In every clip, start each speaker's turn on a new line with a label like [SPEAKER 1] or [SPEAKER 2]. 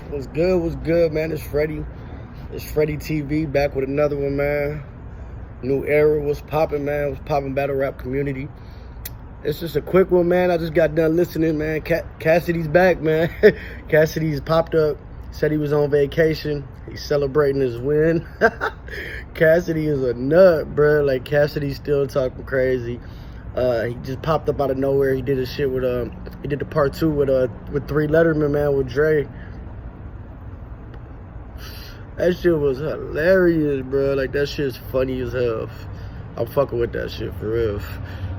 [SPEAKER 1] What's good, man? It's Freddie. It's Freddie TV back with another one, man. New era. What's popping, man? What's popping battle rap community? It's just a quick one, man. I just got done listening, man. Cassidy's back, man. Cassidy's popped up. Said he was on vacation. He's celebrating his win. Cassidy is a nut, bro. Like, Cassidy's still talking crazy. He just popped up out of nowhere. He did his shit with he did the part 2 with 3 Letterman, man, with Dre. That shit was hilarious, bro. Like, that shit's funny as hell. I'm fucking with that shit for real.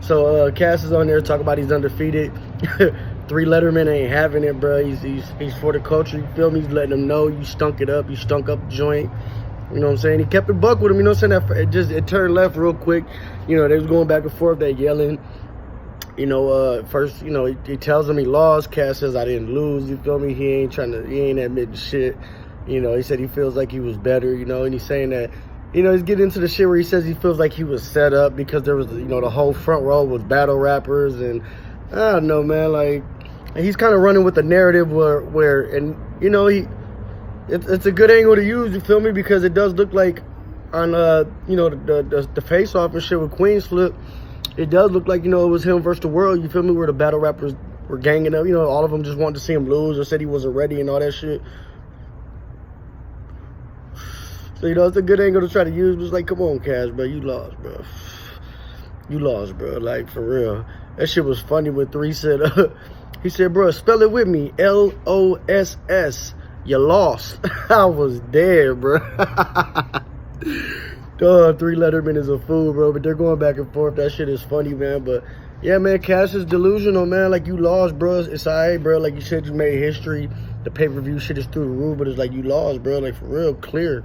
[SPEAKER 1] So Cass is on there talking about he's undefeated. 3 Letterman ain't having it, bro. He's for the culture. You feel me? He's letting them know you stunk it up. You stunk up the joint. You know what I'm saying? He kept it buck with him. You know what I'm saying? It turned left real quick. You know, they was going back and forth. They yelling. You know, first, you know, he tells him he lost. Cass says, I didn't lose. You feel me? He ain't admitting shit. You know, he said he feels like he was better, you know, and he's saying that, you know, he's getting into the shit where he says he feels like he was set up because there was, you know, the whole front row was battle rappers. And I don't know, man, like, he's kind of running with the narrative where and, you know, it's a good angle to use, you feel me? Because it does look like on, you know, the face-off and shit with Queen's Flip, it does look like, you know, it was him versus the world, you feel me? Where the battle rappers were ganging up, you know, all of them just wanted to see him lose or said he wasn't ready and all that shit. So, you know, it's a good angle to try to use, but it's like, come on, Cass, bro, you lost, bro. You lost, bro, like, for real. That shit was funny when 3 said, he said, bro, spell it with me, L-O-S-S. You lost. I was dead, bro. Duh, 3 Letterman is a fool, bro. But they're going back and forth. That shit is funny, man. But yeah, man, Cass is delusional, man. Like, you lost, bro. It's alright, bro. Like, you said, you made history. The pay-per-view shit is through the roof, but it's like you lost, bro. Like, for real, clear.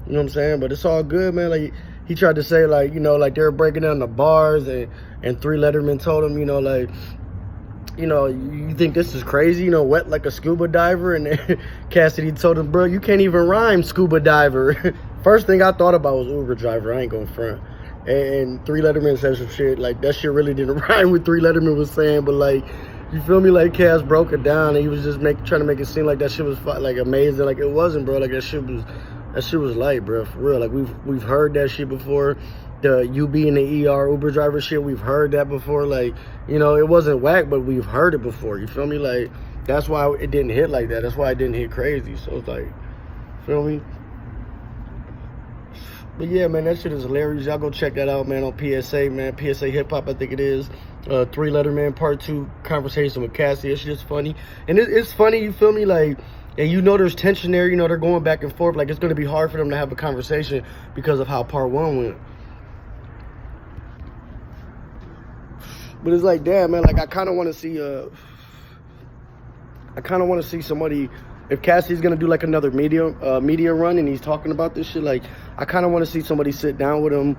[SPEAKER 1] You know what I'm saying? But it's all good, man. Like, he tried to say, like, you know, like they were breaking down the bars, and 3 Letterman told him, you know, like, you know, you think this is crazy, you know, wet like a scuba diver? And then Cassidy told him, bro, you can't even rhyme scuba diver. First thing I thought about was Uber driver. I ain't going front. And 3 Letterman said some shit. Like, that shit really didn't rhyme with 3 Letterman was saying. But, like, you feel me? Like, Cass broke it down. And he was just trying to make it seem like that shit was, like, amazing. Like, it wasn't, bro. Like, that shit was light, bro. For real. Like, we've heard that shit before. The UB and the ER Uber driver shit, we've heard that before. Like, you know, it wasn't whack, but we've heard it before. You feel me? Like, that's why it didn't hit like that. That's why it didn't hit crazy. So it's like, feel me? But yeah, man, that shit is hilarious. Y'all go check that out, man, on PSA, man. PSA Hip Hop, I think it is. 3 Letterman Part 2 conversation with Cassidy. It's just funny. And it's funny, you feel me? Like, and you know there's tension there. You know, they're going back and forth. Like, it's going to be hard for them to have a conversation because of how Part 1 went. But it's like, damn, man, like, I kind of want to see somebody, if Cassidy's going to do, like, another media run and he's talking about this shit, like, I kind of want to see somebody sit down with him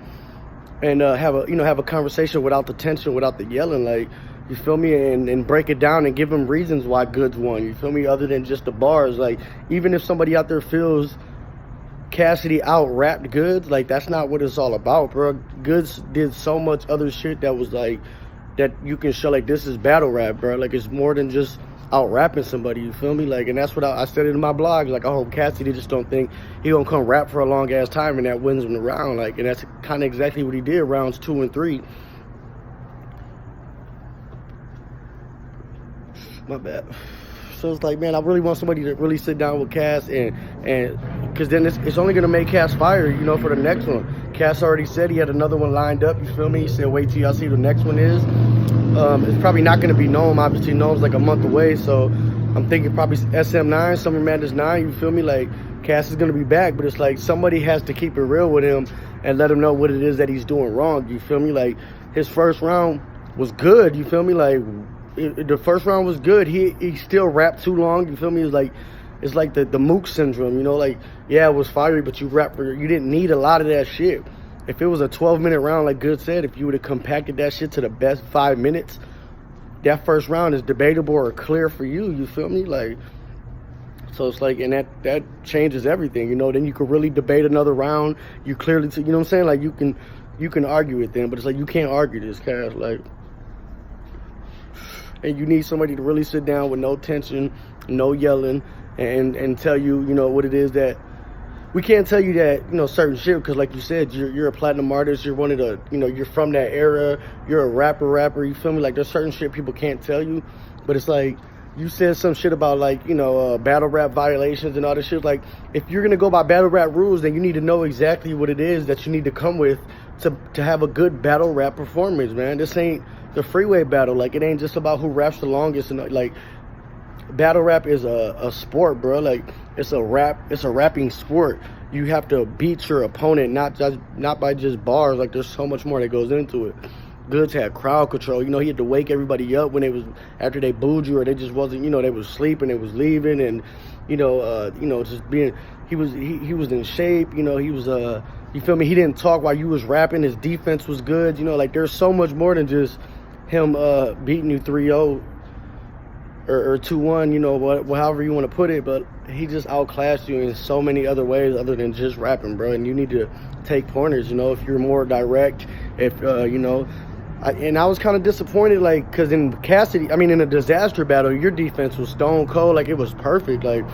[SPEAKER 1] and have a conversation without the tension, without the yelling, like, you feel me, and break it down and give him reasons why Goodz won, you feel me, other than just the bars. Like, even if somebody out there feels Cassidy out-rapped Goodz, like, that's not what it's all about, bro. Goodz did so much other shit that was, like, that you can show, like, this is battle rap, bro. Like, it's more than just out rapping somebody, you feel me? Like, and that's what I said in my blog. Like, I hope Cassidy just don't think he gonna come rap for a long ass time and that wins him the round. Like, and that's kind of exactly what he did rounds 2 and 3. My bad. So it's like, man, I really want somebody to really sit down with Cass and because then it's only gonna make Cass fire, you know, for the next one. Cass already said he had another one lined up, you feel me? He said, wait till y'all see who the next one is. It's probably not gonna be Gnome. Obviously, Gnome's like a month away, so I'm thinking probably SM9, Summer Madness 9, you feel me? Like, Cass is gonna be back, but it's like somebody has to keep it real with him and let him know what it is that he's doing wrong, you feel me? Like, his first round was good, you feel me? Like, the first round was good. He still rapped too long. You feel me? It's like the Mook syndrome. You know, like, yeah, it was fiery, but you didn't need a lot of that shit. If it was a 12-minute round, like Goodz said, if you would have compacted that shit to the best 5 minutes, that first round is debatable or clear for you. You feel me? Like, so it's like, and that changes everything. You know, then you could really debate another round. You clearly, you know what I'm saying? Like, you can argue it then, but it's like you can't argue this, Cass. Like. And you need somebody to really sit down with no tension no yelling, and tell you, you know, what it is that we can't tell you that, you know, certain shit, because like you said, you're a platinum artist, you're one of the, you know, you're from that era, you're a rapper, you feel me? Like, there's certain shit people can't tell you, but it's like, you said some shit about, like, you know, battle rap violations and all this shit. Like, if you're gonna go by battle rap rules, then you need to know exactly what it is that you need to come with to have a good battle rap performance, man. This ain't the freeway battle. Like, it ain't just about who raps the longest. And like, battle rap is a sport, bro. Like, it's a rapping sport. You have to beat your opponent, not by just bars. Like, there's so much more that goes into it. Goodz had crowd control. You know, he had to wake everybody up when it was after they booed you, or they just wasn't, you know, they was sleeping, they was leaving, and you know, just being, he was in shape. You know, he was you feel me? He didn't talk while you was rapping. His defense was good. You know, like, there's so much more than just him beating you 3-0 or 2-1. You know, however you want to put it, but he just outclassed you in so many other ways other than just rapping, bro. And you need to take pointers. You know, if you're more direct, if you know. And I was kind of disappointed, like, because in Cassidy, I mean, in a disaster battle, your defense was stone cold. Like, it was perfect. Like,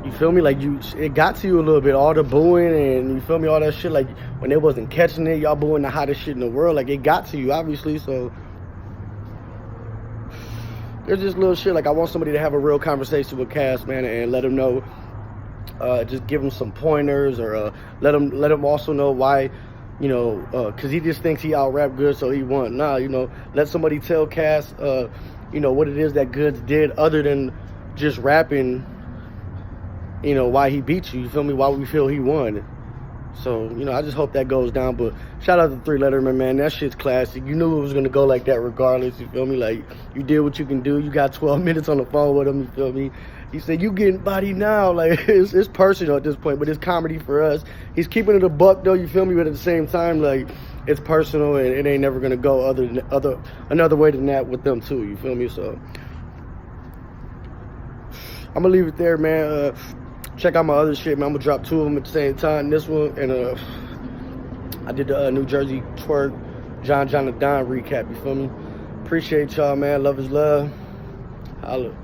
[SPEAKER 1] you feel me? Like, it got to you a little bit, all the booing and, you feel me, all that shit. Like, when they wasn't catching it, y'all booing the hottest shit in the world. Like, it got to you, obviously. So there's just little shit. Like, I want somebody to have a real conversation with Cass, man, and let him know, just give him some pointers, or let him also know why, you know, because he just thinks he out-rap Goodz, so he won. Nah, you know, let somebody tell Cass, you know, what it is that Goodz did other than just rapping, you know, why he beat you. You feel me? Why we feel he won. So, you know, I just hope that goes down. But shout out to 3 Letterman, man. That shit's classic. You knew it was going to go like that regardless. You feel me? Like, you did what you can do. You got 12 minutes on the phone with him. You feel me? He said, you getting bodied now. Like, it's personal at this point, but it's comedy for us. He's keeping it a buck, though. You feel me? But at the same time, like, it's personal, and it ain't never going to go another way than that with them, too. You feel me? So I'm going to leave it there, man. Check out my other shit, man. I'm gonna drop 2 of them at the same time. This one, and I did the New Jersey twerk, John the Don recap. You feel me? Appreciate y'all, man. Love is love. Holla.